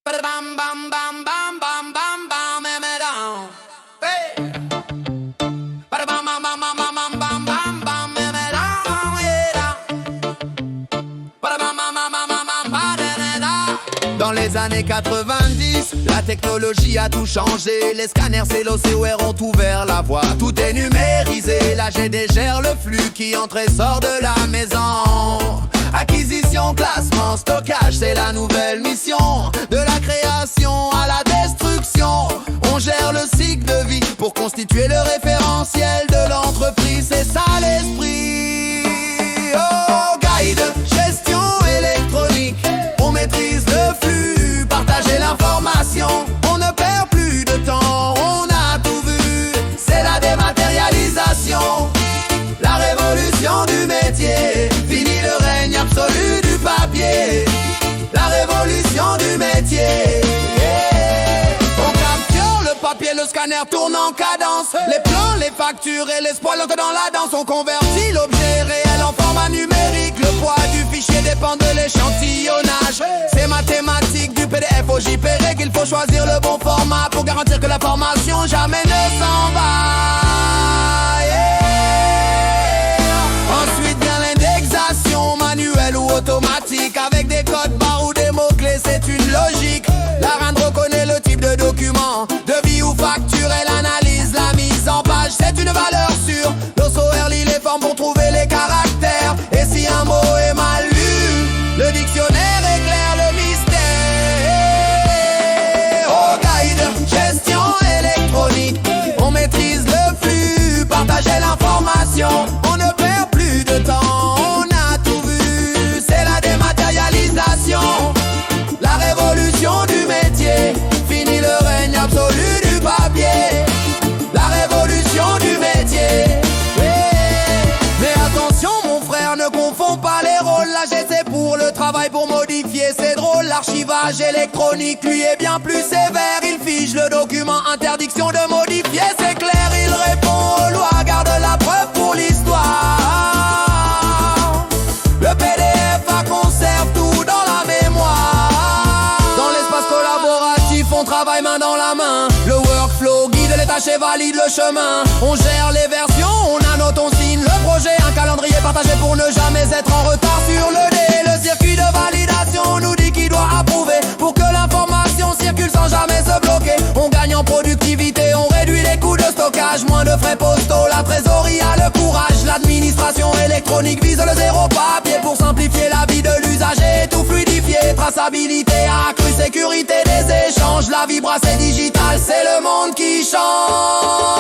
Bam bam bam bam bam bam bam, me down. Hey. Bam bam bam bam bam bam bam bam, me down. Bam bam bam bam bam. Dans les années 90, la technologie a tout changé. Les scanners CELO-COR ont ouvert la voie. Tout est numérisé, la GD gère le flux qui entre et sort de la maison. Acquisition, classement, stockage, c'est la nouvelle mission. De la création à la destruction, on gère le cycle de vie pour constituer le référentiel de l'entreprise. C'est ça l'esprit. Oh, guide, gestion électronique, on maîtrise le flux, partager l'information. On ne perd plus de temps, on a tout vu. C'est la dématérialisation, la révolution du métier. Fini le règne absolu du papier, la révolution du métier. On capture le papier, le scanner tourne en cadence. Les plans, les factures et les spoils entrent dans la danse. On convertit l'objet réel en format numérique. Le poids du fichier dépend de l'échantillonnage. C'est mathématique du PDF au JPEG qu'il faut choisir le bon format pour garantir que l'information jamais ne s'en va. Ensuite vient l'indexation, manuelle ou automatique, avec des codes barres ou des mots-clés, c'est une logique. La RAND reconnaît le type de document, devis ou facture, elle analyse la mise en page, c'est une valeur sûre. L'OSOR lit les formes pour trouver les caractères, et si un mot est mal lu, le dictionnaire éclaire le mystère. Oh, guide, gestion électronique, on maîtrise le flux, partager l'information. On ne perd plus de temps, on a tout vu. C'est la dématérialisation, la révolution du métier. Fini le règne absolu du papier, la révolution du métier. Mais attention mon frère, ne confonds pas les rôles. La G c'est pour le travail, pour modifier, c'est drôle. L'archivage électronique lui est bien plus sévère. Il fige le document, interdiction de modifier, c'est clair. Il répond aux lois, garde la preuve pour l'histoire. Le PDF conserve tout dans la mémoire. Dans l'espace collaboratif, on travaille main dans la main. Le workflow guide les tâches et valide le chemin. On gère les versions, on annote, on signe le projet. Un calendrier partagé pour ne jamais être en retard sur le dé. Le circuit de validation nous dit qui doit approuver pour que l'information circule sans jamais se bloquer. On gagne en productivité, on réduit les coûts de stockage. Moins de frais postaux, la trésorerie a le courage. L'administration électronique vise le zéro papier pour simplifier la vie de l'usager et tout fluidifier. Traçabilité accrue, sécurité des échanges. La vie brassée digitale, c'est le monde qui change.